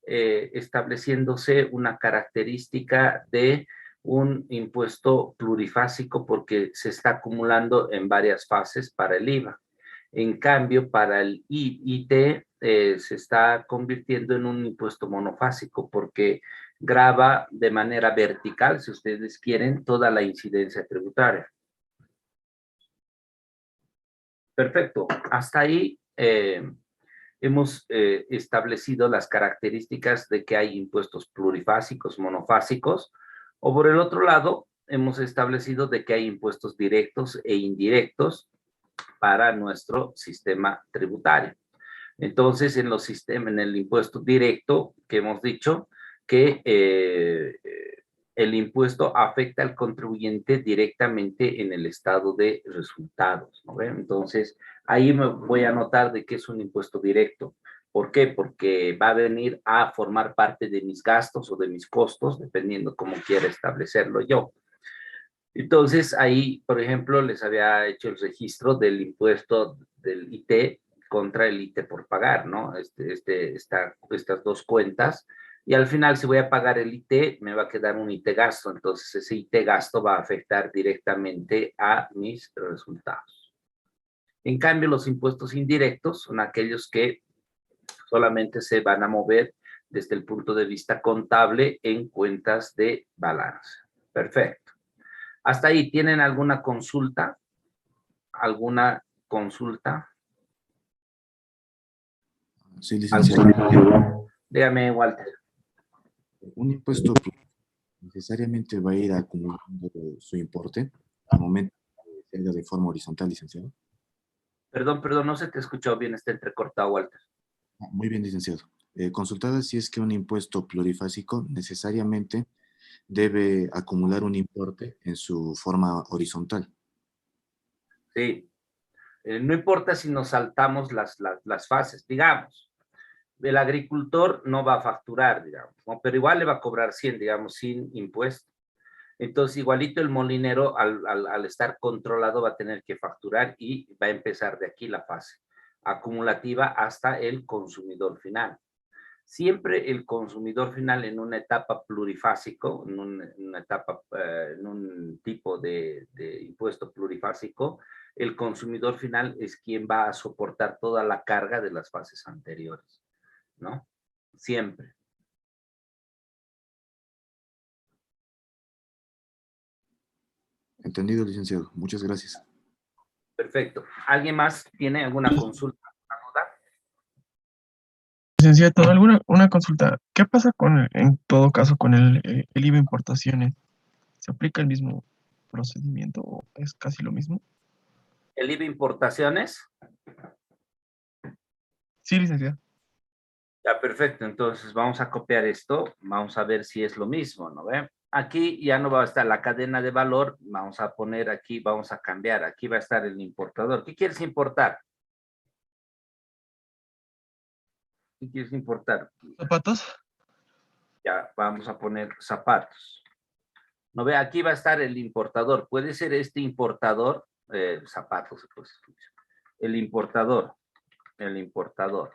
estableciéndose una característica de un impuesto plurifásico porque se está acumulando en varias fases para el IVA. En cambio, para el IT se está convirtiendo en un impuesto monofásico porque grava de manera vertical, si ustedes quieren, toda la incidencia tributaria. Perfecto. Hasta ahí hemos establecido las características de que hay impuestos plurifásicos, monofásicos, o por el otro lado, hemos establecido de que hay impuestos directos e indirectos para nuestro sistema tributario. Entonces, en el impuesto directo, que hemos dicho que el impuesto afecta al contribuyente directamente en el estado de resultados, ¿no ven? Entonces, ahí me voy a anotar de que es un impuesto directo. ¿Por qué? Porque va a venir a formar parte de mis gastos o de mis costos, dependiendo cómo quiera establecerlo yo. Entonces, ahí, por ejemplo, les había hecho el registro del impuesto del IT contra el IT por pagar, ¿no? Estas dos cuentas. Y al final, si voy a pagar el IT, me va a quedar un IT gasto. Entonces, ese IT gasto va a afectar directamente a mis resultados. En cambio, los impuestos indirectos son aquellos que solamente se van a mover desde el punto de vista contable en cuentas de balance. Perfecto. ¿Hasta ahí tienen alguna consulta? ¿Alguna consulta? Sí, licenciado. Dígame, Walter. Un impuesto necesariamente va a ir acumulando su importe al momento que salga de forma horizontal, licenciado. Perdón, no se te escuchó bien, está entrecortado, Walter. Muy bien, licenciado. Consultada si es que un impuesto plurifásico necesariamente debe acumular un importe en su forma horizontal. Sí. No importa si nos saltamos las fases, digamos. El agricultor no va a facturar, digamos, ¿no? Pero igual le va a cobrar 100, digamos, sin impuesto. Entonces, igualito el molinero, al estar controlado, va a tener que facturar y va a empezar de aquí la fase acumulativa hasta el consumidor final. Siempre el consumidor final en una etapa plurifásico, en un tipo de impuesto plurifásico, el consumidor final es quien va a soportar toda la carga de las fases anteriores, ¿no? Siempre. Entendido, licenciado. Muchas gracias. Perfecto. ¿Alguien más tiene alguna consulta? Licenciado, una consulta. ¿Qué pasa en todo caso, con el IVA importaciones? ¿Se aplica el mismo procedimiento o es casi lo mismo? ¿El IVA importaciones? Sí, licenciado. Ya, perfecto. Entonces vamos a copiar esto. Vamos a ver si es lo mismo, ¿no ve? Aquí ya no va a estar la cadena de valor. Vamos a poner aquí, vamos a cambiar. Aquí va a estar el importador. ¿Qué quieres importar? ¿Qué quieres importar? ¿Zapatos? Ya, vamos a poner zapatos. ¿No ve? Aquí va a estar el importador. Puede ser este importador, zapatos, pues, el importador,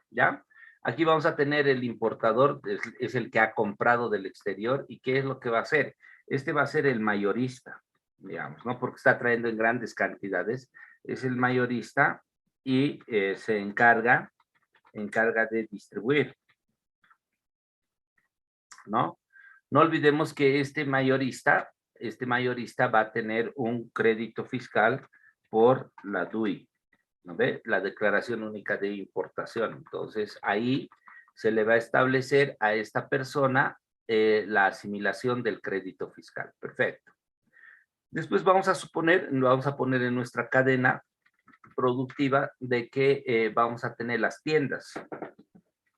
¿ya? Aquí vamos a tener el importador, es el que ha comprado del exterior. ¿Y qué es lo que va a hacer? Este va a ser el mayorista, digamos, ¿no? Porque está trayendo en grandes cantidades. Es el mayorista y se encarga de distribuir, ¿no? No olvidemos que este mayorista va a tener un crédito fiscal por la DUI, ¿no ve? La Declaración Única de Importación. Entonces, ahí se le va a establecer a esta persona la asimilación del crédito fiscal. Perfecto. Después vamos a poner en nuestra cadena productiva de que vamos a tener las tiendas.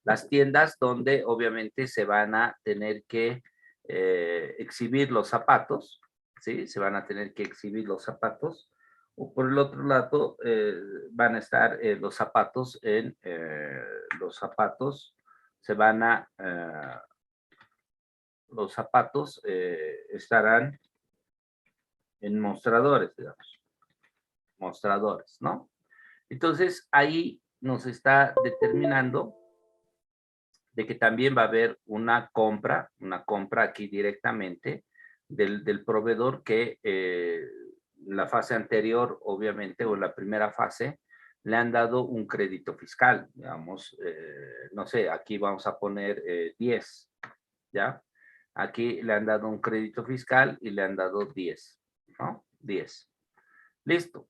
Las tiendas donde obviamente se van a tener que exhibir los zapatos, ¿sí? Se van a tener que exhibir los zapatos. O por el otro lado, van a estar los zapatos estarán en mostradores, digamos. Mostradores, ¿no? Entonces, ahí nos está determinando de que también va a haber una compra aquí directamente del proveedor que la fase anterior, obviamente, o la primera fase, le han dado un crédito fiscal, digamos, no sé, aquí vamos a poner 10, ¿ya? Aquí le han dado un crédito fiscal y le han dado 10, ¿no? 10. Listo.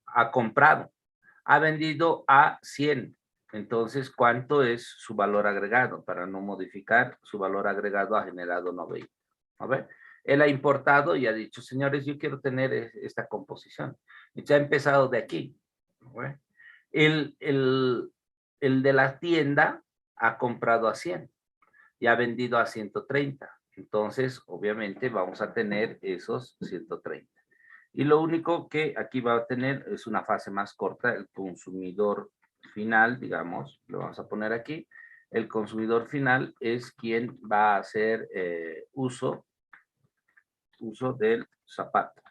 Ha comprado. Ha vendido a 100. Entonces, ¿cuánto es su valor agregado? Para no modificar, su valor agregado ha generado 90. A ver, él ha importado y ha dicho, señores, yo quiero tener esta composición. Y ya ha empezado de aquí. ¿No? El de la tienda ha comprado a 100 y ha vendido a 130. Entonces, obviamente, vamos a tener esos 130. Y lo único que aquí va a tener es una fase más corta, el consumidor final, digamos, lo vamos a poner aquí. El consumidor final es quien va a hacer uso del zapato,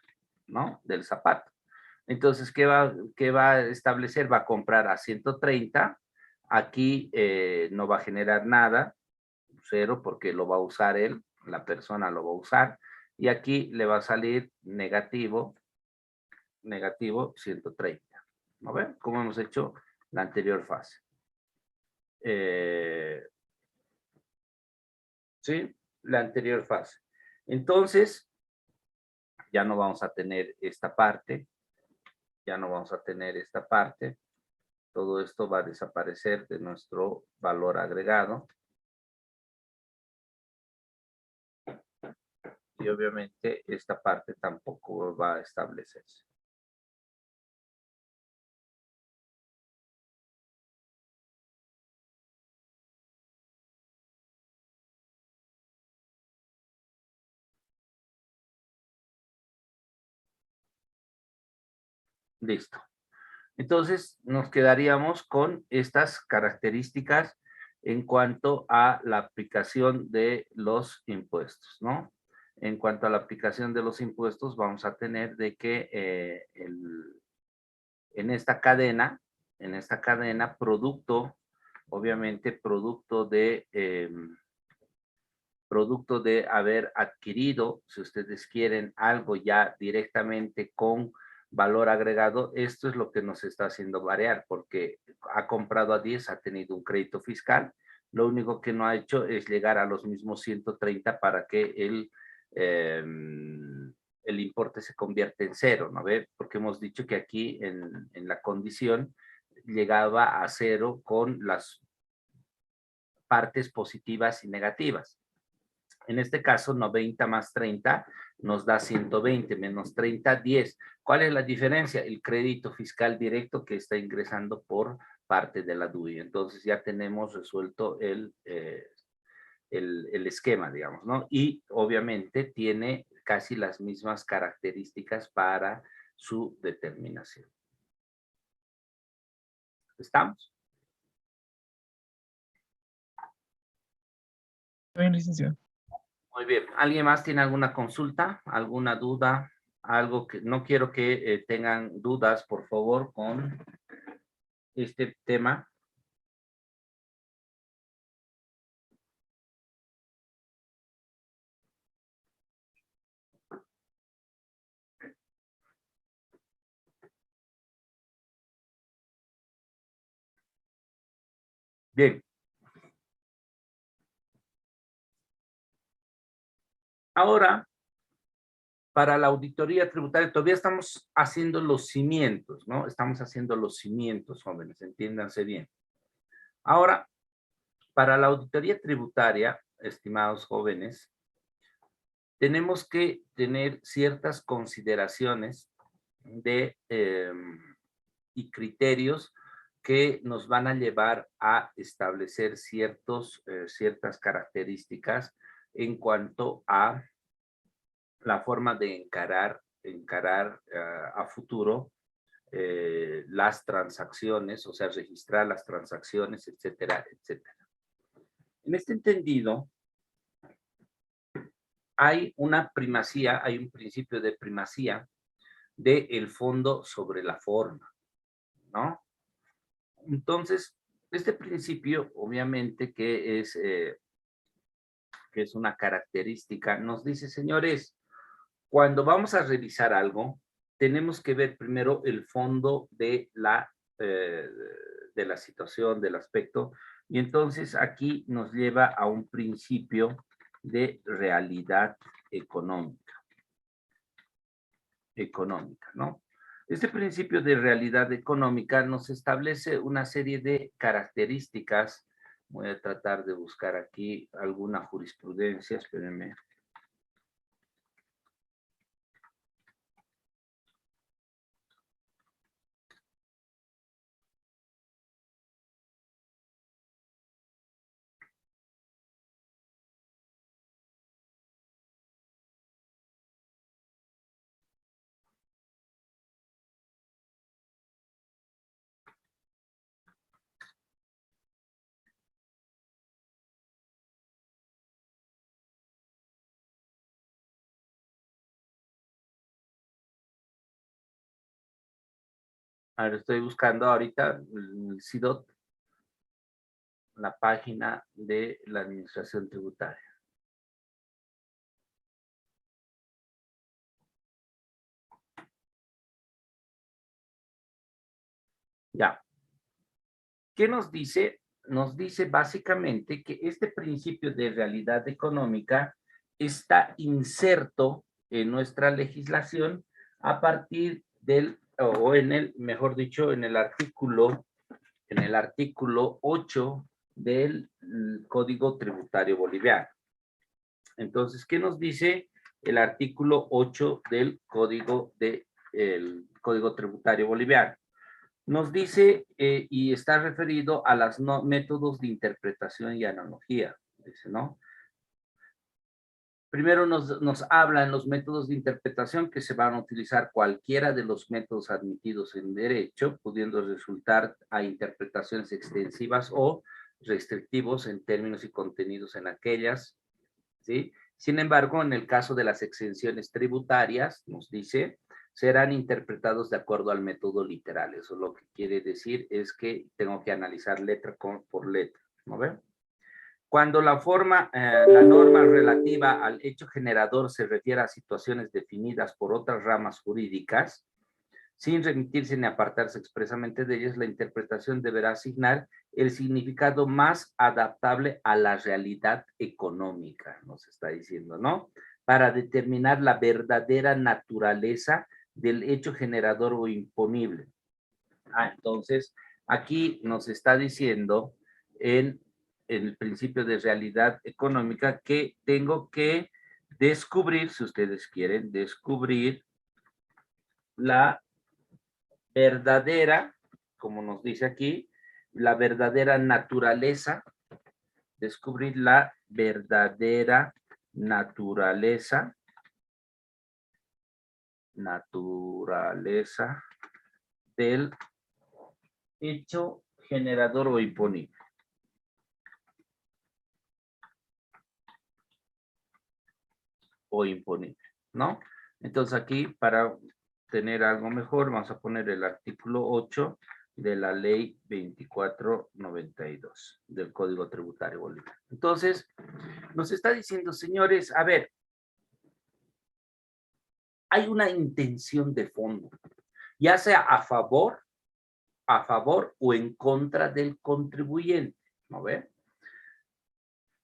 ¿no? Del zapato. Entonces, ¿qué va a establecer? Va a comprar a 130. Aquí no va a generar nada, 0, porque lo va a usar él, la persona lo va a usar. Y aquí le va a salir negativo 130. ¿No ven? Como hemos hecho la anterior fase. ¿Sí? La anterior fase. Entonces, ya no vamos a tener esta parte. Ya no vamos a tener esta parte. Todo esto va a desaparecer de nuestro valor agregado. Y obviamente esta parte tampoco va a establecerse. Listo. Entonces, nos quedaríamos con estas características en cuanto a la aplicación de los impuestos, ¿no? En cuanto a la aplicación de los impuestos, vamos a tener de que en esta cadena, producto, obviamente producto de haber adquirido, si ustedes quieren, algo ya directamente con valor agregado, esto es lo que nos está haciendo variar, porque ha comprado a 10, ha tenido un crédito fiscal, lo único que no ha hecho es llegar a los mismos 130 para que el importe se convierta en 0, ¿no ve? Porque hemos dicho que aquí en la condición llegaba a 0 con las partes positivas y negativas. En este caso, 90 más 30 nos da 120, menos 30, 10. ¿Cuál es la diferencia? El crédito fiscal directo que está ingresando por parte de la DUI. Entonces ya tenemos resuelto el esquema, digamos, ¿no? Y obviamente tiene casi las mismas características para su determinación. ¿Estamos? Bien, licenciado. Muy bien. ¿Alguien más tiene alguna consulta, alguna duda? Algo que no quiero que tengan dudas, por favor, con este tema. Bien. Ahora, para la auditoría tributaria, todavía estamos haciendo los cimientos, ¿no? Estamos haciendo los cimientos, jóvenes, entiéndanse bien. Ahora, para la auditoría tributaria, estimados jóvenes, tenemos que tener ciertas consideraciones y criterios que nos van a llevar a establecer ciertas características en cuanto a la forma de encarar a futuro las transacciones, o sea, registrar las transacciones, etcétera, etcétera. En este entendido, hay una primacía, hay un principio de primacía del fondo sobre la forma, ¿no? Entonces, Este principio, obviamente, que es una característica, nos dice, señores, cuando vamos a revisar algo, tenemos que ver primero el fondo de la situación, del aspecto, y entonces aquí nos lleva a un principio de realidad económica, ¿no? Este principio de realidad económica nos establece una serie de características. Voy a tratar de buscar aquí alguna jurisprudencia, espérenme. A ver, estoy buscando ahorita el CIDOT, la página de la Administración Tributaria. Ya. ¿Qué nos dice? Nos dice básicamente que este principio de realidad económica está inserto en nuestra legislación a partir del, o en el, mejor dicho, en el artículo 8 del Código Tributario Boliviano. Entonces, ¿qué nos dice el artículo 8 del Código Tributario Boliviano? Nos dice, y está referido a los métodos de interpretación y analogía, dice, ¿no? Primero nos hablan los métodos de interpretación que se van a utilizar cualquiera de los métodos admitidos en derecho, pudiendo resultar a interpretaciones extensivas o restrictivos en términos y contenidos en aquellas, ¿sí? Sin embargo, en el caso de las exenciones tributarias, nos dice, serán interpretados de acuerdo al método literal. Eso lo que quiere decir es que tengo que analizar letra por letra, ¿no ven? Cuando la norma relativa al hecho generador se refiere a situaciones definidas por otras ramas jurídicas, sin remitirse ni apartarse expresamente de ellas, la interpretación deberá asignar el significado más adaptable a la realidad económica, nos está diciendo, ¿no? Para determinar la verdadera naturaleza del hecho generador o imponible. Entonces, aquí nos está diciendo en el principio de realidad económica que tengo que descubrir, si ustedes quieren, descubrir la verdadera, como nos dice aquí, la verdadera naturaleza, descubrir la verdadera naturaleza del hecho generador o imponible. ¿No? Entonces aquí, para tener algo mejor, vamos a poner el artículo 8 de la ley 2492 del Código Tributario Boliviano. Entonces, nos está diciendo, señores, a ver, hay una intención de fondo, ya sea a favor o en contra del contribuyente, ¿no ve?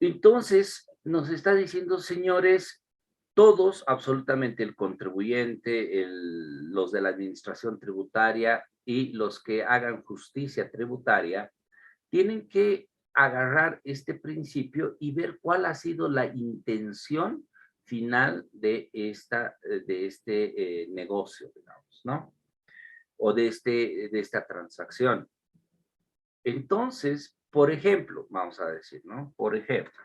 Entonces, nos está diciendo, señores, todos, absolutamente el contribuyente, los de la administración tributaria y los que hagan justicia tributaria, tienen que agarrar este principio y ver cuál ha sido la intención final de este negocio, digamos, ¿no? O de esta transacción. Entonces, por ejemplo, vamos a decir, ¿no? Por ejemplo,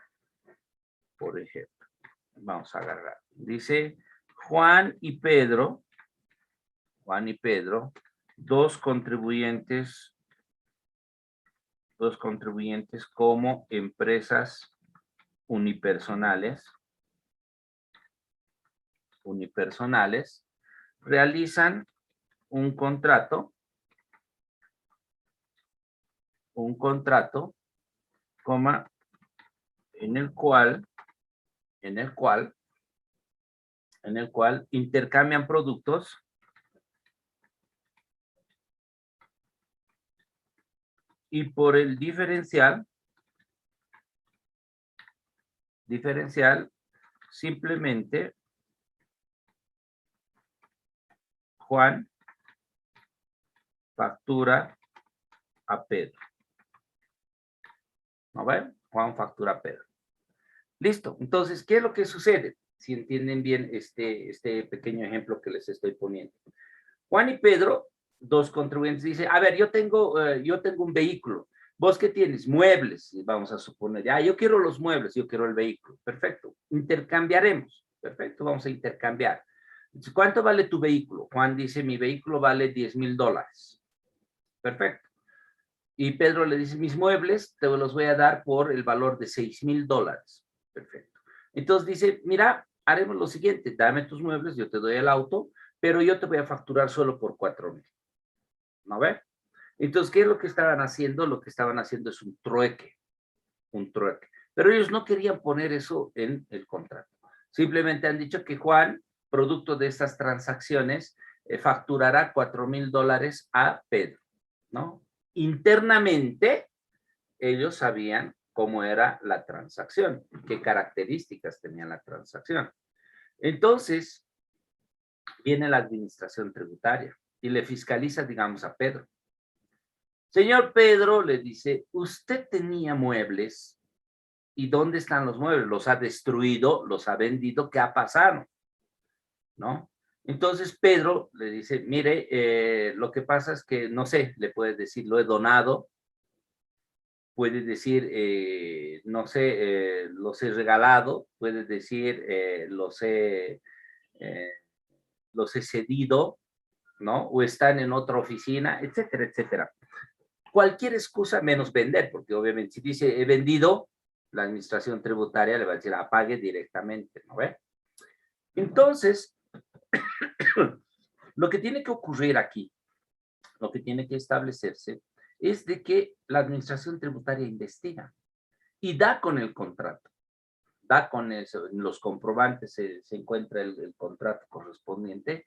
vamos a agarrar. Dice Juan y Pedro, dos contribuyentes como empresas unipersonales, realizan un contrato un contrato, coma, en el cual intercambian productos y por el diferencial simplemente Juan factura a Pedro. ¿No ven? Juan factura a Pedro. Listo. Entonces, ¿qué es lo que sucede? Si entienden bien este pequeño ejemplo que les estoy poniendo. Juan y Pedro, dos contribuyentes, dicen, a ver, yo tengo un vehículo. ¿Vos qué tienes? Muebles, vamos a suponer. Yo quiero los muebles, yo quiero el vehículo. Perfecto. Intercambiaremos. Perfecto, vamos a intercambiar. Entonces, ¿cuánto vale tu vehículo? Juan dice, mi vehículo vale $10,000. Perfecto. Y Pedro le dice, mis muebles te los voy a dar por el valor de $6,000. Perfecto. Entonces dice, mira, haremos lo siguiente, dame tus muebles, yo te doy el auto, pero yo te voy a facturar solo por 4,000. ¿No ve? Entonces, ¿qué es lo que estaban haciendo? Lo que estaban haciendo es un trueque. Pero ellos no querían poner eso en el contrato. Simplemente han dicho que Juan, producto de estas transacciones, facturará $4,000 a Pedro, ¿no? Internamente, ellos sabían cómo era la transacción, qué características tenía la transacción. Entonces, viene la administración tributaria y le fiscaliza, digamos, a Pedro. Señor Pedro, le dice, usted tenía muebles, ¿y dónde están los muebles? Los ha destruido, los ha vendido, ¿qué ha pasado? ¿No? Entonces Pedro le dice, mire, lo que pasa es que, no sé, le puedes decir, lo he donado, puedes decir, no sé, los he regalado, puedes decir, los he cedido, ¿no? O están en otra oficina, etcétera, etcétera. Cualquier excusa menos vender, porque obviamente si dice he vendido, la administración tributaria le va a decir apague directamente, ¿no ve? Entonces, lo que tiene que ocurrir aquí, lo que tiene que establecerse, es de que la administración tributaria investiga y da con el contrato, da con eso, en los comprobantes se encuentra el contrato correspondiente.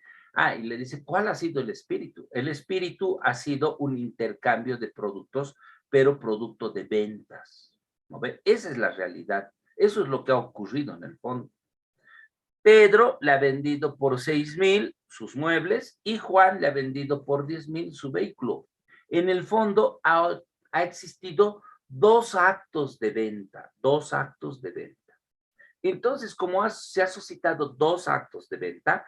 Y le dice, ¿cuál ha sido el espíritu? El espíritu ha sido un intercambio de productos, pero producto de ventas, ¿no ve? Esa es la realidad. Eso es lo que ha ocurrido en el fondo. Pedro le ha vendido por 6,000 sus muebles y Juan le ha vendido por 10,000 su vehículo. En el fondo ha existido dos actos de venta. Entonces, como se ha suscitado dos actos de venta,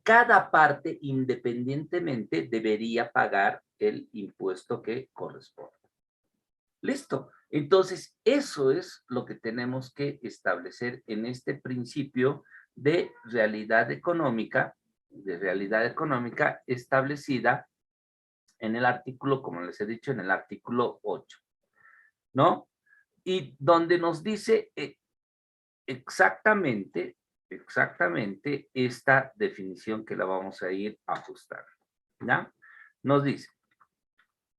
cada parte independientemente debería pagar el impuesto que corresponde. Listo. Entonces, eso es lo que tenemos que establecer en este principio de realidad económica establecida en el artículo, como les he dicho, en el artículo 8, ¿no? Y donde nos dice exactamente esta definición que la vamos a ir ajustando, ¿ya? Nos dice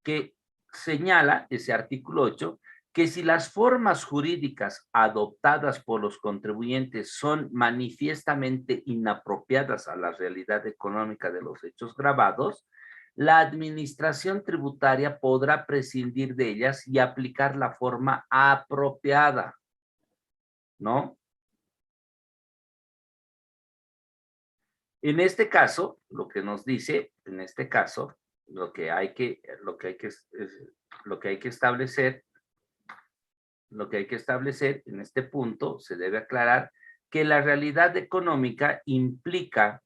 que señala ese artículo 8 que si las formas jurídicas adoptadas por los contribuyentes son manifiestamente inapropiadas a la realidad económica de los hechos gravados, la administración tributaria podrá prescindir de ellas y aplicar la forma apropiada, ¿no? En este caso, lo que nos dice, en este caso, lo que hay que establecer en este punto, se debe aclarar que la realidad económica implica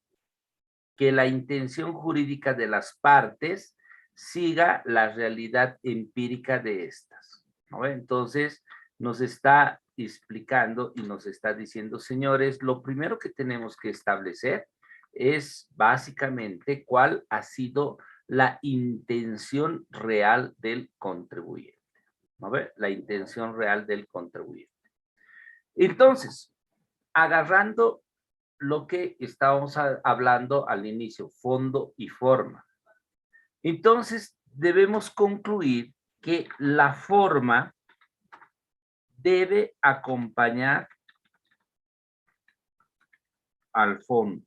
que la intención jurídica de las partes siga la realidad empírica de estas, ¿no? Entonces, nos está explicando y nos está diciendo, señores, lo primero que tenemos que establecer es básicamente cuál ha sido la intención real del contribuyente, ¿no ve? La intención real del contribuyente. Entonces, agarrando lo que estábamos hablando al inicio, fondo y forma. Entonces, debemos concluir que la forma debe acompañar al fondo,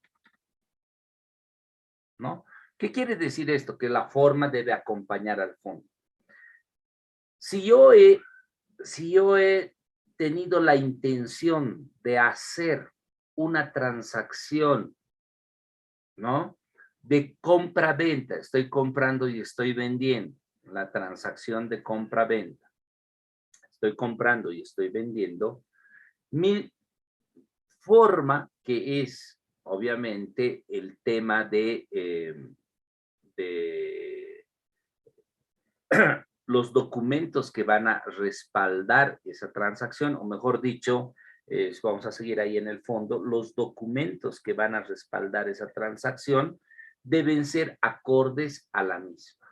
¿no? ¿Qué quiere decir esto? Que la forma debe acompañar al fondo. Si yo he tenido la intención de hacer una transacción, ¿no? De compra-venta, estoy comprando y estoy vendiendo, la transacción de compra-venta. Estoy comprando y estoy vendiendo. Mi forma, que es obviamente el tema de los documentos que van a respaldar esa transacción, o mejor dicho, vamos a seguir ahí en el fondo, los documentos que van a respaldar esa transacción deben ser acordes a la misma.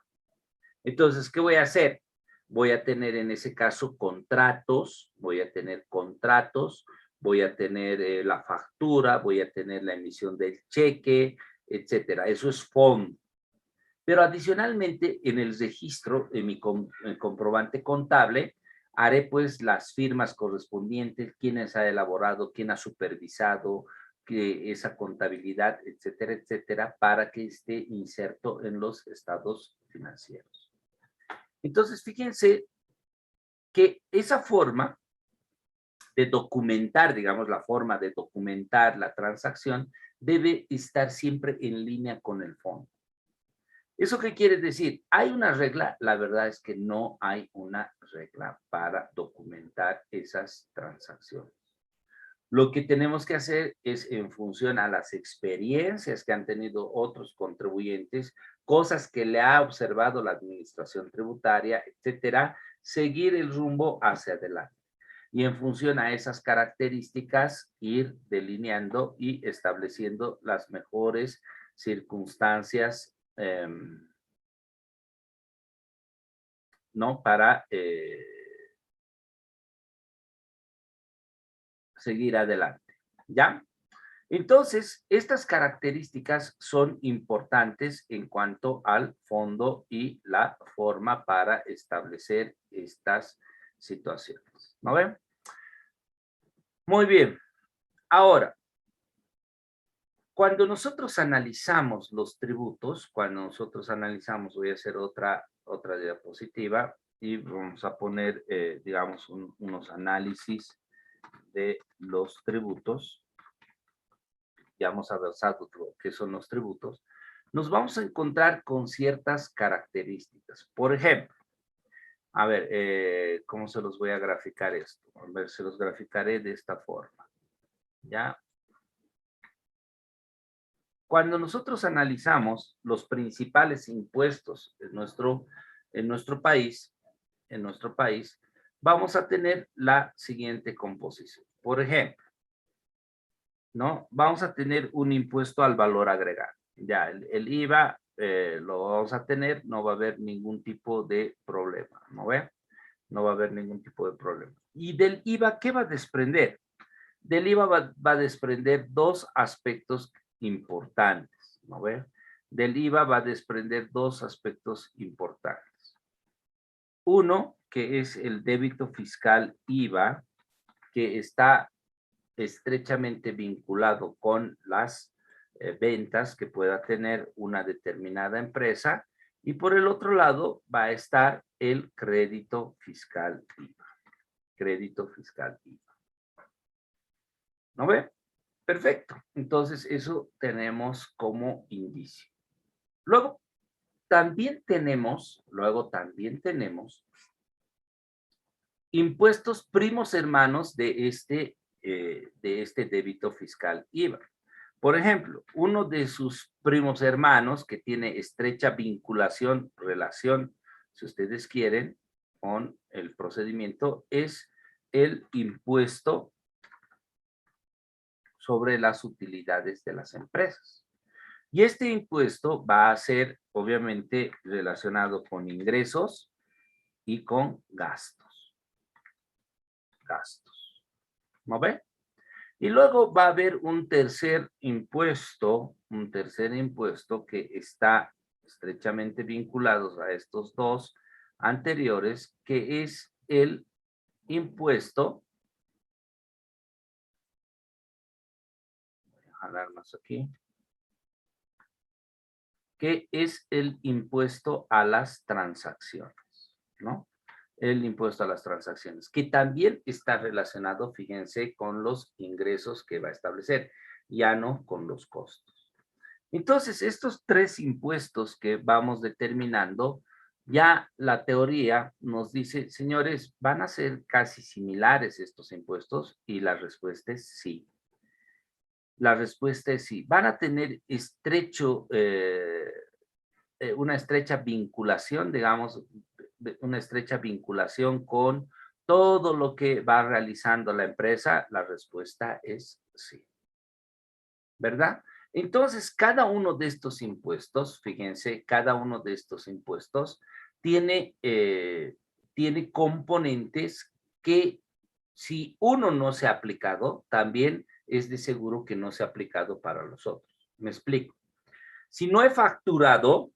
Entonces, ¿qué voy a hacer? Voy a tener en ese caso contratos, voy a tener la factura, voy a tener la emisión del cheque, etcétera. Eso es fondo. Pero adicionalmente, en el registro, en mi comprobante contable, haré pues las firmas correspondientes, quiénes ha elaborado, quién ha supervisado esa contabilidad, etcétera, etcétera, para que esté inserto en los estados financieros. Entonces, fíjense que esa forma de documentar, digamos, la forma de documentar la transacción debe estar siempre en línea con el fondo. ¿Eso qué quiere decir? ¿Hay una regla? La verdad es que no hay una regla para documentar esas transacciones. Lo que tenemos que hacer es, en función a las experiencias que han tenido otros contribuyentes, cosas que le ha observado la administración tributaria, etcétera, seguir el rumbo hacia adelante. Y en función a esas características, ir delineando y estableciendo las mejores circunstancias, ¿no? Para seguir adelante, ¿ya? Entonces, estas características son importantes en cuanto al fondo y la forma para establecer estas situaciones, ¿no ven? Muy bien. Ahora, cuando nosotros analizamos los tributos, voy a hacer otra diapositiva y vamos a poner, digamos, unos análisis de los tributos. Ya hemos avanzado qué son los tributos. Nos vamos a encontrar con ciertas características. Por ejemplo, a ver, ¿cómo se los voy a graficar esto? A ver, se los graficaré de esta forma. ¿Ya? Cuando nosotros analizamos los principales impuestos en nuestro país, vamos a tener la siguiente composición. Por ejemplo, ¿no? Vamos a tener un impuesto al valor agregado. Ya, el IVA lo vamos a tener, no va a haber ningún tipo de problema, ¿no ve? No va a haber ningún tipo de problema. ¿Y del IVA qué va a desprender? Del IVA va a desprender dos aspectos importantes, ¿no ve? Del IVA va a desprender dos aspectos importantes. Uno, que es el débito fiscal IVA, que está estrechamente vinculado con las ventas que pueda tener una determinada empresa, y por el otro lado va a estar el crédito fiscal IVA. Crédito fiscal IVA. ¿No ve? Perfecto. Entonces, eso tenemos como indicio. Luego también tenemos impuestos primos hermanos de este débito fiscal IVA. Por ejemplo, uno de sus primos hermanos que tiene estrecha vinculación, relación, si ustedes quieren, con el procedimiento, es el impuesto sobre las utilidades de las empresas. Y este impuesto va a ser, obviamente, relacionado con ingresos y con gastos. ¿No ve? Y luego va a haber un tercer impuesto que está estrechamente vinculados a estos dos anteriores, que es el impuesto, voy a jalar más aquí, que es el impuesto a las transacciones, ¿no? El impuesto a las transacciones, que también está relacionado, fíjense, con los ingresos que va a establecer, ya no con los costos. Entonces, estos tres impuestos que vamos determinando, ya la teoría nos dice, señores, ¿van a ser casi similares estos impuestos? Y la respuesta es sí. La respuesta es sí. Van a tener una estrecha vinculación, digamos, una estrecha vinculación con todo lo que va realizando la empresa. La respuesta es sí. ¿Verdad? Entonces, cada uno de estos impuestos, fíjense, cada uno de estos impuestos tiene componentes que si uno no se ha aplicado, también es de seguro que no se ha aplicado para los otros. Me explico. Si no he facturado,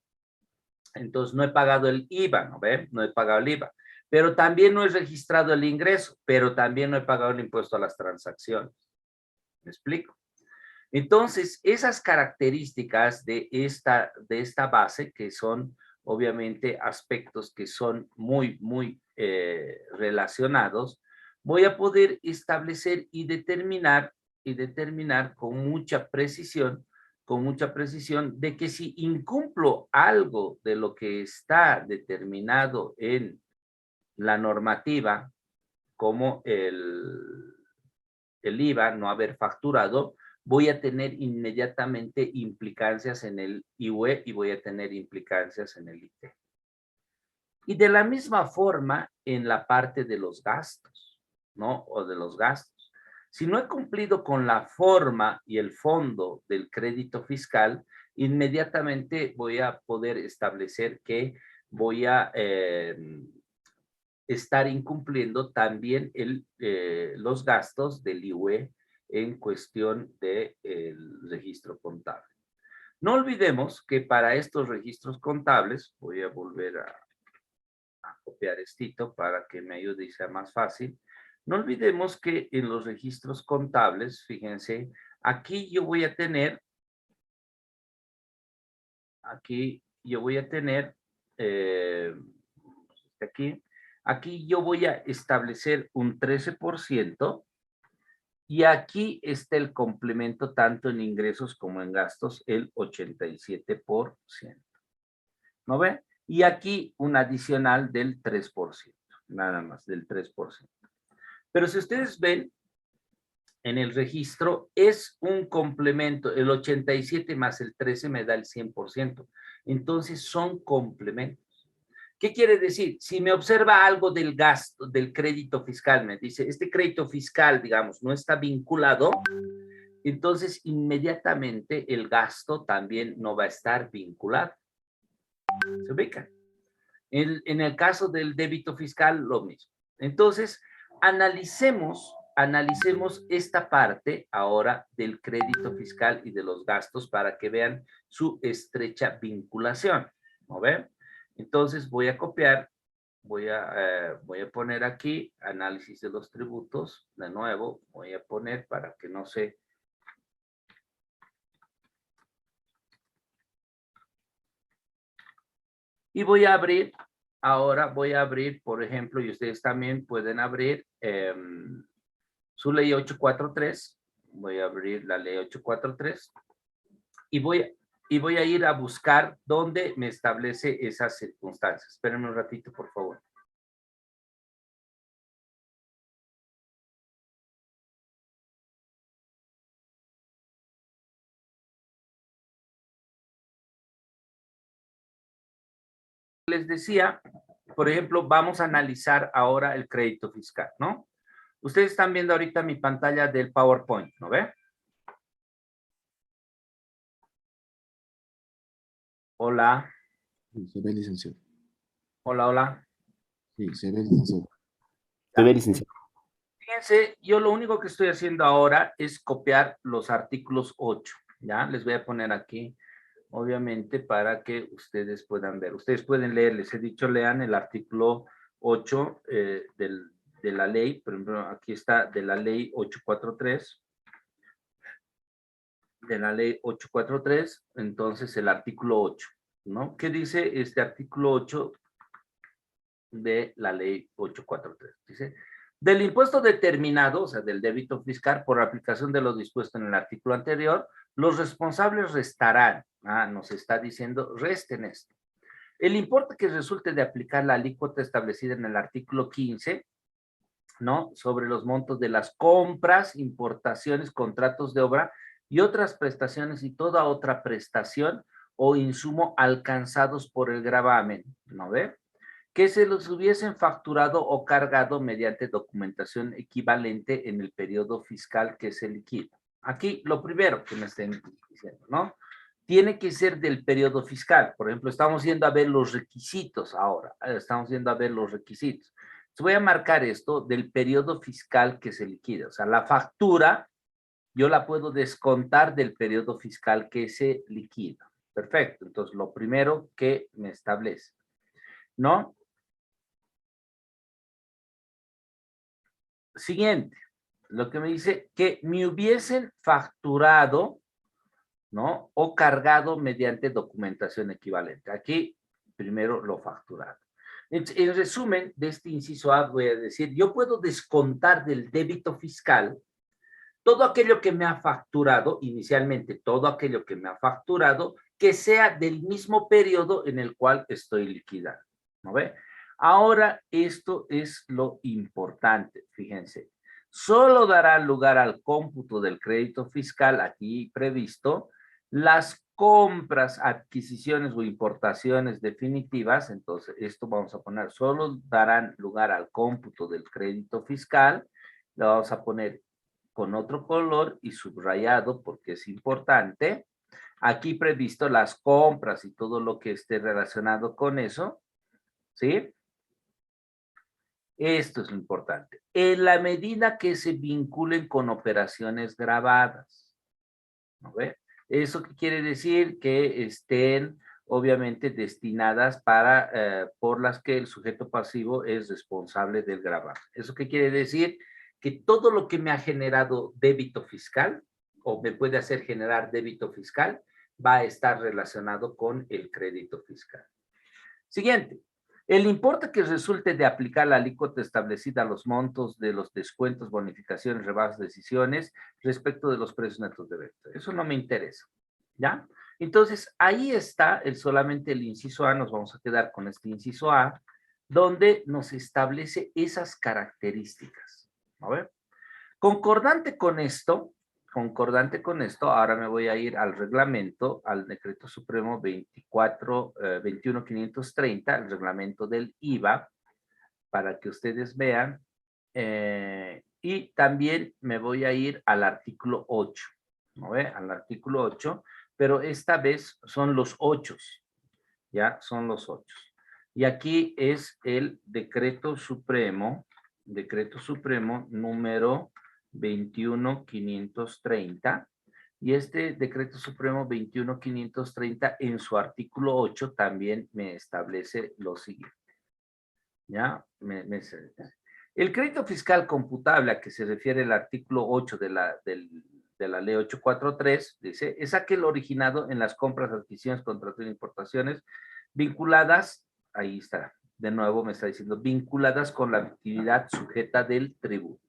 entonces no he pagado el IVA, ¿no ve? No he pagado el IVA. Pero también no he registrado el ingreso, pero también no he pagado el impuesto a las transacciones. ¿Me explico? Entonces, esas características de esta base, que son obviamente aspectos que son muy, muy relacionados, voy a poder establecer y determinar con mucha precisión de que si incumplo algo de lo que está determinado en la normativa, como el IVA, no haber facturado, voy a tener inmediatamente implicancias en el IUE y voy a tener implicancias en el IT. Y de la misma forma en la parte de los gastos, ¿no? O de los gastos. Si no he cumplido con la forma y el fondo del crédito fiscal, inmediatamente voy a poder establecer que voy a estar incumpliendo también los gastos del IUE en cuestión del registro contable. No olvidemos que para estos registros contables, voy a volver a copiar esto para que me ayude y sea más fácil. No olvidemos que en los registros contables, fíjense, aquí yo voy a tener, aquí yo voy a establecer un 13%. Y aquí está el complemento tanto en ingresos como en gastos, el 87%. ¿No ve? Y aquí un adicional del 3%, nada más, del 3%. Pero si ustedes ven, en el registro es un complemento, el 87 más el 13 me da el 100%. Entonces son complementos. ¿Qué quiere decir? Si me observa algo del gasto, del crédito fiscal, me dice, este crédito fiscal, digamos, no está vinculado, entonces inmediatamente el gasto también no va a estar vinculado. ¿Se ubican? En el caso del débito fiscal, lo mismo. Entonces, analicemos esta parte ahora del crédito fiscal y de los gastos para que vean su estrecha vinculación. ¿No ven? Entonces voy a copiar, voy a poner aquí análisis de los tributos, de nuevo, voy a poner para que no se... Y voy a abrir, ahora voy a abrir, por ejemplo, y ustedes también pueden abrir su ley 843, voy a abrir la ley 843 y voy a ir a buscar dónde me establece esas circunstancias. Espérenme un ratito, por favor. Les decía, por ejemplo, vamos a analizar ahora el crédito fiscal, ¿no? Ustedes están viendo ahorita mi pantalla del PowerPoint, ¿no ve? Hola. Sí, se ve, licenciado. Hola, hola. Sí, se ve, licenciado. Se ve, licenciado. Fíjense, yo lo único que estoy haciendo ahora es copiar los artículos 8, ¿ya? Les voy a poner aquí obviamente, para que ustedes puedan ver. Ustedes pueden leer, les he dicho, lean el artículo 8 de la ley. Por ejemplo, aquí está de la ley 843. De la ley 843, entonces el artículo 8, ¿no? ¿Qué dice este artículo 8 de la ley 843? Dice, del impuesto determinado, o sea, del débito fiscal por aplicación de lo dispuesto en el artículo anterior, los responsables restarán, nos está diciendo, resten esto. El importe que resulte de aplicar la alícuota establecida en el artículo 15, ¿no? Sobre los montos de las compras, importaciones, contratos de obra y otras prestaciones y toda otra prestación o insumo alcanzados por el gravamen, ¿no ve? Que se los hubiesen facturado o cargado mediante documentación equivalente en el periodo fiscal que se liquida. Aquí lo primero que me estén diciendo, ¿no? Tiene que ser del periodo fiscal. Por ejemplo, estamos yendo a ver los requisitos ahora. Estamos yendo a ver los requisitos. Entonces voy a marcar esto del periodo fiscal que se liquida. O sea, la factura yo la puedo descontar del periodo fiscal que se liquida. Perfecto. Entonces, lo primero que me establece, ¿no? Siguiente, lo que me dice que me hubiesen facturado, ¿no? O cargado mediante documentación equivalente. Aquí, primero lo facturado. En resumen de este inciso A, voy a decir, yo puedo descontar del débito fiscal todo aquello que me ha facturado, inicialmente todo aquello que me ha facturado, que sea del mismo periodo en el cual estoy liquidando, ¿no ve? Ahora, esto es lo importante, fíjense. Solo dará lugar al cómputo del crédito fiscal aquí previsto las compras, adquisiciones o importaciones definitivas. Entonces, esto vamos a poner, solo darán lugar al cómputo del crédito fiscal. Lo vamos a poner con otro color y subrayado porque es importante. Aquí previsto las compras y todo lo que esté relacionado con eso, ¿sí? Esto es lo importante. En la medida que se vinculen con operaciones grabadas, ¿no ve? ¿Eso qué quiere decir? Que estén obviamente destinadas para, por las que el sujeto pasivo es responsable del gravamen. ¿Eso qué quiere decir? Que todo lo que me ha generado débito fiscal o me puede hacer generar débito fiscal va a estar relacionado con el crédito fiscal. Siguiente. El importe que resulte de aplicar la alícuota establecida a los montos de los descuentos, bonificaciones, rebajas, decisiones respecto de los precios netos de venta. Eso no me interesa, ¿ya? Entonces, ahí está solamente el inciso A, nos vamos a quedar con este inciso A, donde nos establece esas características. A ver. Concordante con esto, ahora me voy a ir al reglamento, al decreto supremo 21.530, el reglamento del IVA, para que ustedes vean. Y también me voy a ir al artículo 8, ¿no ve? Al artículo 8, pero esta vez son los 8, ¿ya? Son los 8. Y aquí es el decreto supremo número 21.530, y este decreto supremo 21.530 en su artículo 8 también me establece lo siguiente. ¿Ya? El crédito fiscal computable a que se refiere el artículo 8 de la ley 843, dice, es aquel originado en las compras, adquisiciones, contratos de importaciones vinculadas, ahí está, de nuevo me está diciendo, vinculadas con la actividad sujeta del tributo.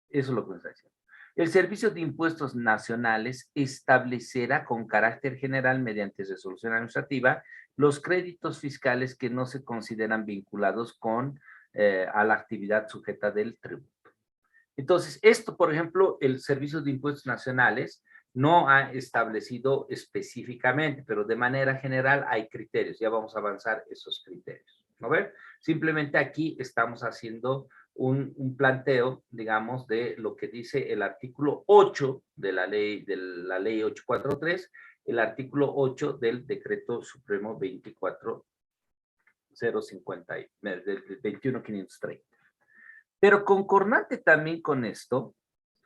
Eso es lo que me está diciendo. El Servicio de Impuestos Nacionales establecerá con carácter general, mediante resolución administrativa, los créditos fiscales que no se consideran vinculados con a la actividad sujeta del tributo. Entonces, esto, por ejemplo, el Servicio de Impuestos Nacionales no ha establecido específicamente, pero de manera general hay criterios. Ya vamos a avanzar esos criterios, ¿no ven? Simplemente aquí estamos haciendo un planteo, digamos, de lo que dice el artículo 8 de la ley 843, el artículo 8 del decreto supremo 24.050, del 21.530. Pero concordante también con esto,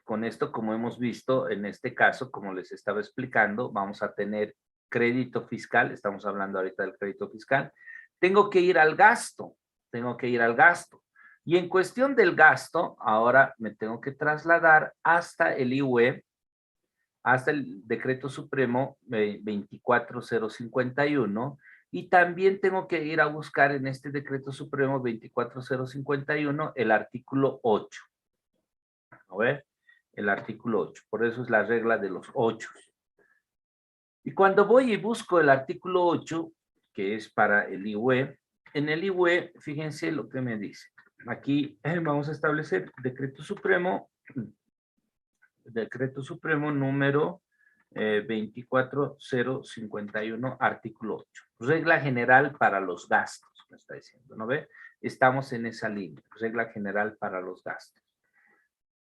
como hemos visto en este caso, como les estaba explicando, vamos a tener crédito fiscal, estamos hablando ahorita del crédito fiscal, tengo que ir al gasto, tengo que ir al gasto. Y en cuestión del gasto, ahora me tengo que trasladar hasta el IUE, hasta el Decreto Supremo 24051, y también tengo que ir a buscar en este Decreto Supremo 24051 el artículo 8. A ver, el artículo 8. Por eso es la regla de los 8. Y cuando voy y busco el artículo 8, que es para el IUE, en el IUE, fíjense lo que me dice. Aquí vamos a establecer Decreto Supremo número 24051, artículo 8. Regla general para los gastos, me está diciendo, ¿no ve? Estamos en esa línea, regla general para los gastos.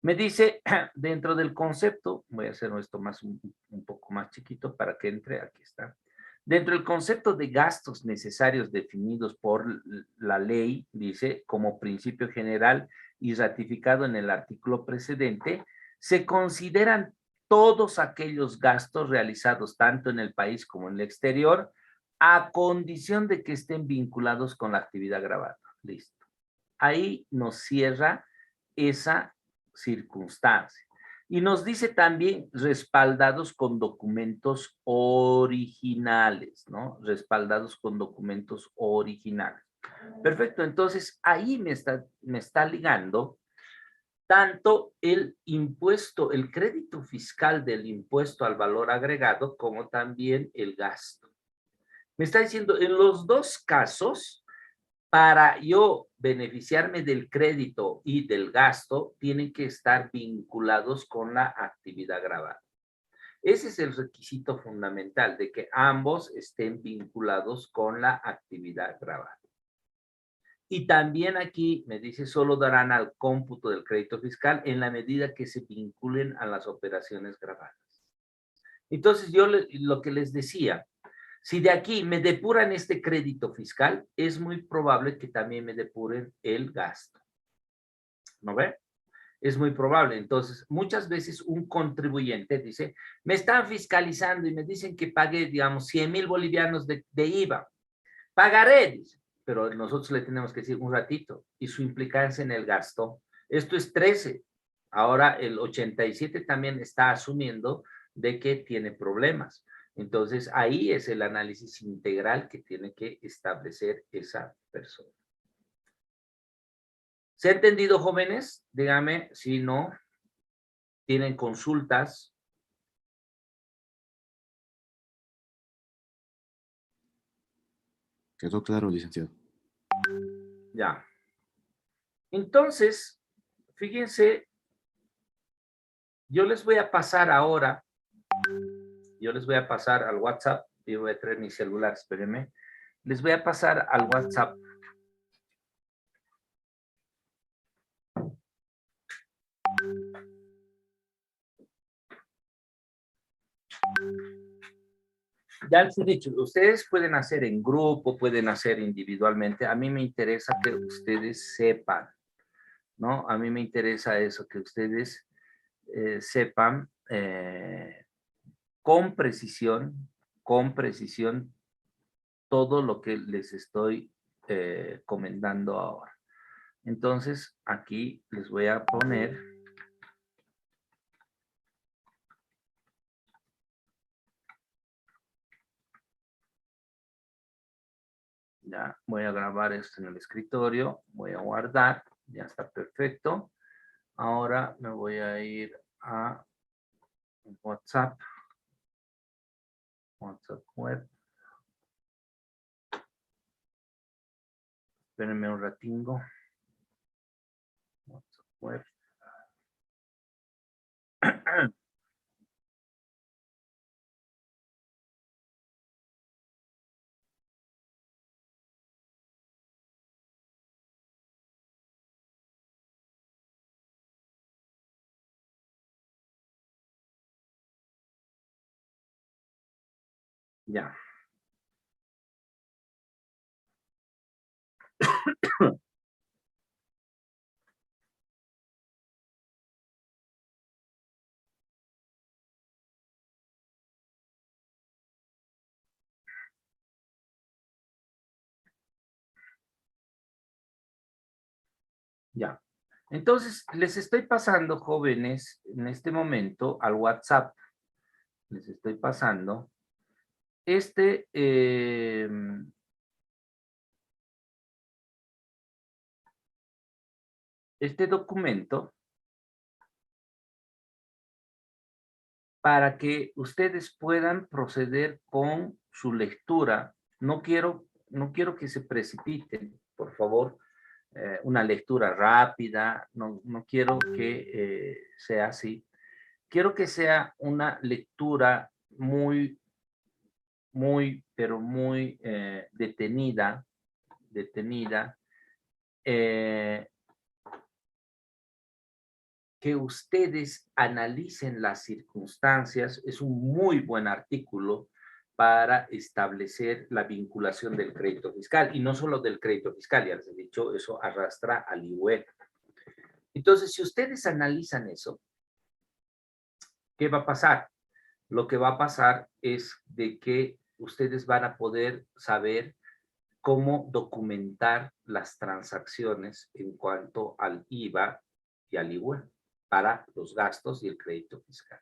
Me dice, dentro del concepto, voy a hacer esto un poco más chiquito para que entre, aquí está. Dentro del concepto de gastos necesarios definidos por la ley, dice, como principio general y ratificado en el artículo precedente, se consideran todos aquellos gastos realizados tanto en el país como en el exterior, a condición de que estén vinculados con la actividad gravada. Listo. Ahí nos cierra esa circunstancia. Y nos dice también respaldados con documentos originales, ¿no? Respaldados con documentos originales. Perfecto, entonces ahí me está ligando tanto el impuesto, el crédito fiscal del impuesto al valor agregado, como también el gasto. Me está diciendo, en los dos casos, para yo beneficiarme del crédito y del gasto, tienen que estar vinculados con la actividad gravada. Ese es el requisito fundamental, de que ambos estén vinculados con la actividad gravada. Y también aquí me dice, solo darán al cómputo del crédito fiscal en la medida que se vinculen a las operaciones gravadas. Entonces, yo lo que les decía, si de aquí me depuran este crédito fiscal, es muy probable que también me depuren el gasto. ¿No ve? Es muy probable. Entonces, muchas veces un contribuyente dice, me están fiscalizando y me dicen que pague, digamos, 100,000 bolivianos de IVA. Pagaré, dice. Pero nosotros le tenemos que decir un ratito. Y su implicancia en el gasto. Esto es 13. Ahora el 87 también está asumiendo de que tiene problemas. Entonces, ahí es el análisis integral que tiene que establecer esa persona. ¿Se ha entendido, jóvenes? Díganme si no tienen consultas. Quedó claro, licenciado. Ya. Entonces, fíjense, yo les voy a pasar ahora, al WhatsApp, yo voy a traer mi celular, espérenme, les voy a pasar al WhatsApp. Ya les he dicho, ustedes pueden hacer en grupo, pueden hacer individualmente. A mí me interesa que ustedes sepan, ¿no? A mí me interesa eso, que ustedes sepan con precisión, todo lo que les estoy comentando ahora. Entonces, aquí les voy a poner. Ya, voy a grabar esto en el escritorio, voy a guardar, ya está perfecto. Ahora me voy a ir a WhatsApp web. Espérenme un ratingo. WhatsApp web. Ya. Ya. Entonces, les estoy pasando, jóvenes, en este momento al WhatsApp. Les estoy pasando este documento para que ustedes puedan proceder con su lectura. No quiero que se precipiten, por favor. Una lectura rápida, no quiero que sea así. Quiero que sea una lectura muy, pero muy detenida, que ustedes analicen las circunstancias. Es un muy buen artículo para establecer la vinculación del crédito fiscal, y no solo del crédito fiscal, ya les he dicho, eso arrastra al IUE. Entonces, si ustedes analizan eso, ¿qué va a pasar? Lo que va a pasar es de que ustedes van a poder saber cómo documentar las transacciones en cuanto al IVA y al IUE para los gastos y el crédito fiscal.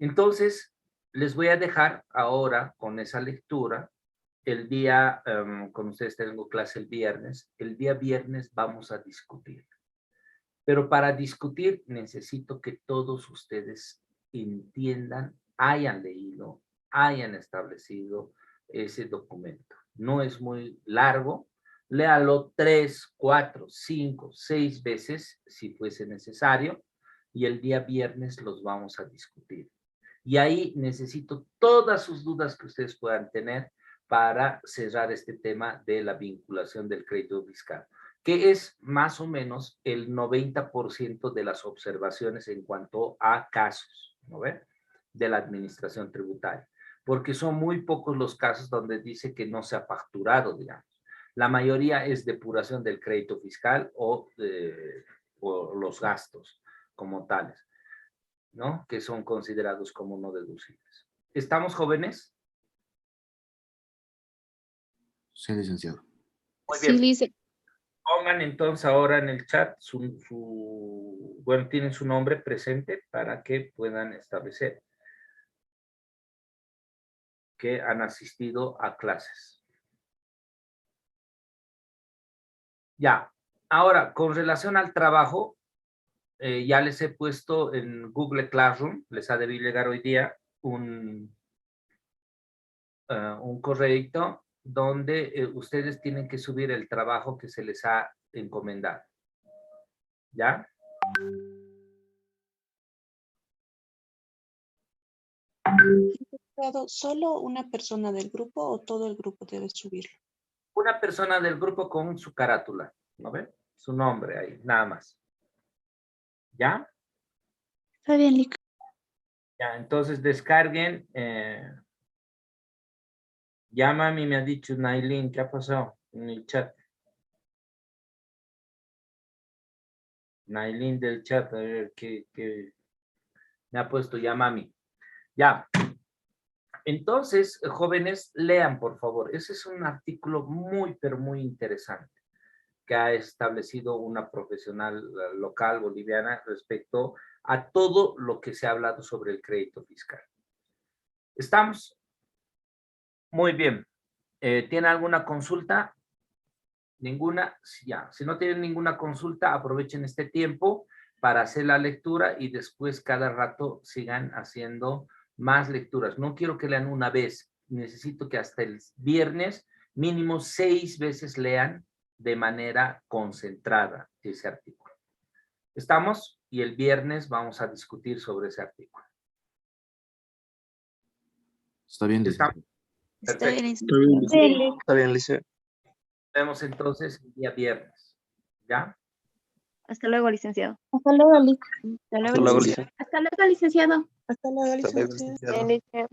Entonces, les voy a dejar ahora con esa lectura. El día, con ustedes tengo clase el viernes. El día viernes vamos a discutir. Pero para discutir necesito que todos ustedes entiendan, hayan leído, hayan establecido ese documento. No es muy largo. Léalo 3, 4, 5, 6 veces si fuese necesario, y el día viernes los vamos a discutir. Y ahí necesito todas sus dudas que ustedes puedan tener para cerrar este tema de la vinculación del crédito fiscal, que es más o menos el 90% de las observaciones en cuanto a casos, ¿no ven?, de la administración tributaria, porque son muy pocos los casos donde dice que no se ha facturado, digamos. La mayoría es depuración del crédito fiscal o los gastos como tales, ¿no?, que son considerados como no deducibles. ¿Estamos, jóvenes? Sí, licenciado. Muy Sí, bien. lice. Pongan entonces ahora en el chat bueno, tienen su nombre presente para que puedan establecer que han asistido a clases. Ya, ahora, con relación al trabajo, ya les he puesto en Google Classroom, les ha debido llegar hoy día un correíto donde ustedes tienen que subir el trabajo que se les ha encomendado. ¿Ya? ¿Solo una persona del grupo o todo el grupo debe subirlo? Una persona del grupo con su carátula, ¿no ven? Su nombre ahí, nada más. ¿Ya? Está bien, Lic. Ya, entonces descarguen. Llámame, me ha dicho Nailin, ¿qué ha pasado en el chat? Nailin del chat, a ver, que me ha puesto llámame. Ya. Entonces, jóvenes, lean, por favor. Ese es un artículo muy, pero muy interesante que ha establecido una profesional local boliviana respecto a todo lo que se ha hablado sobre el crédito fiscal. ¿Estamos? Muy bien. ¿Tiene alguna consulta? ¿Ninguna? Ya. Si no tienen ninguna consulta, aprovechen este tiempo para hacer la lectura y después cada rato sigan haciendo más lecturas. No quiero que lean una vez. Necesito que hasta el viernes mínimo 6 veces lean de manera concentrada ese artículo. ¿Estamos? Y el viernes vamos a discutir sobre ese artículo. Está bien, ¿Estamos? licenciado. Está bien, Perfecto. licenciado. Está bien, Lice. Nos vemos entonces el día viernes. ¿Ya? Hasta luego, licenciado. Hasta luego, Lic. Hasta Hasta luego, luego, licenciado. Lice. Hasta luego, licenciado. Hasta luego, Hasta luego, licenciado. licenciado. Licenciado.